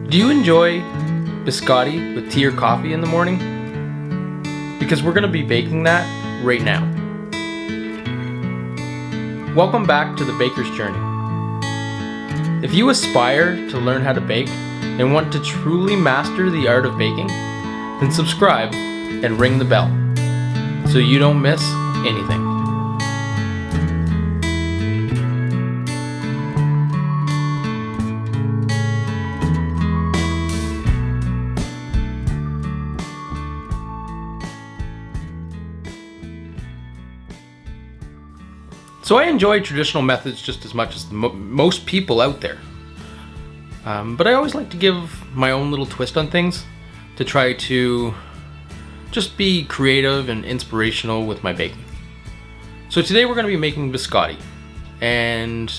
Do you enjoy biscotti with tea or coffee in the morning? Because we're going to be baking that right now. Welcome back to the Baker's Journey. If you aspire to learn how to bake and want to truly master the art of baking, then subscribe and ring the bell so you don't miss anything. So I enjoy traditional methods just as much as most people out there. But I always like to give my own little twist on things to try to just be creative and inspirational with my baking. So today we're going to be making biscotti. And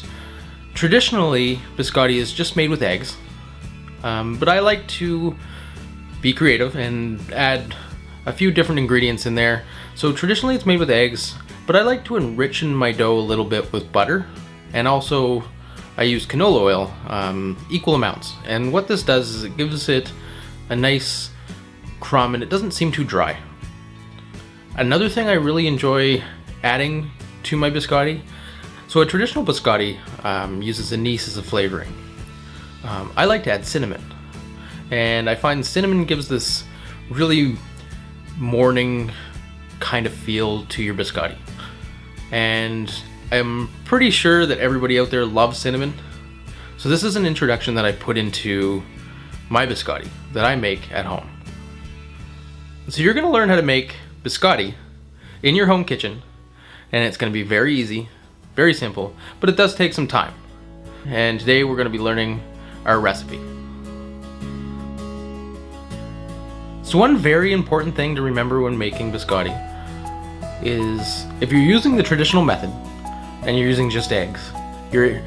traditionally, biscotti is just made with eggs. But I like to be creative and add a few different ingredients in there. So traditionally it's made with eggs, but I like to enrich my dough a little bit with butter, and also I use canola oil, equal amounts. And what this does is it gives it a nice crumb and it doesn't seem too dry. Another thing I really enjoy adding to my biscotti, so a traditional biscotti uses anise as a flavoring. I like to add cinnamon, and I find cinnamon gives this really morning kind of feel to your biscotti. And I'm pretty sure that everybody out there loves cinnamon. So this is an introduction that I put into my biscotti that I make at home. So you're going to learn how to make biscotti in your home kitchen, and it's going to be very easy, very simple, but it does take some time. And today we're going to be learning our recipe. So one very important thing to remember when making biscotti is if you're using the traditional method and you're using just eggs, you're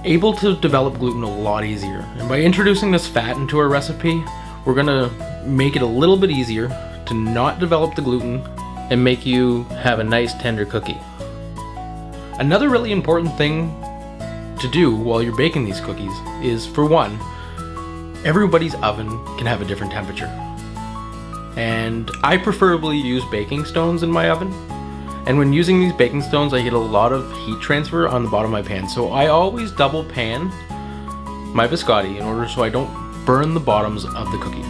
able to develop gluten a lot easier. And by introducing this fat into our recipe, we're gonna make it a little bit easier to not develop the gluten and make you have a nice tender cookie. Another really important thing to do while you're baking these cookies is, for one, everybody's oven can have a different temperature. And I preferably use baking stones in my oven. And when using these baking stones, I get a lot of heat transfer on the bottom of my pan. So I always double pan my biscotti in order so I don't burn the bottoms of the cookie.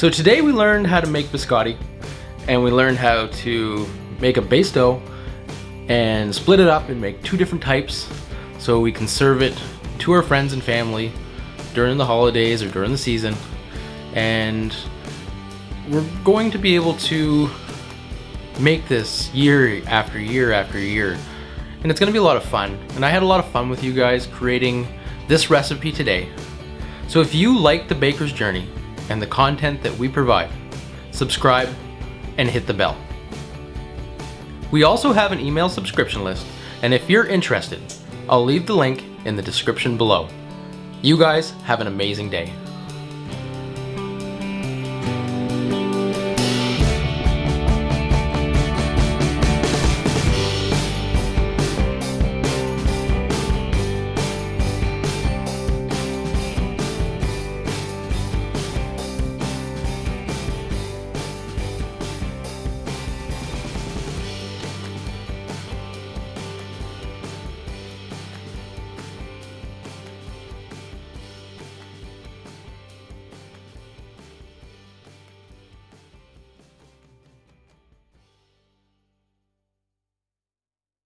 So today we learned how to make biscotti, and we learned how to make a base dough and split it up and make 2 different types so we can serve it to our friends and family during the holidays or during the season. And we're going to be able to make this year after year after year, and it's going to be a lot of fun. And I had a lot of fun with you guys creating this recipe today. So if you like the baker's journey and the content that we provide, subscribe and hit the bell. We also have an email subscription list, and if you're interested, I'll leave the link in the description below. You guys have an amazing day.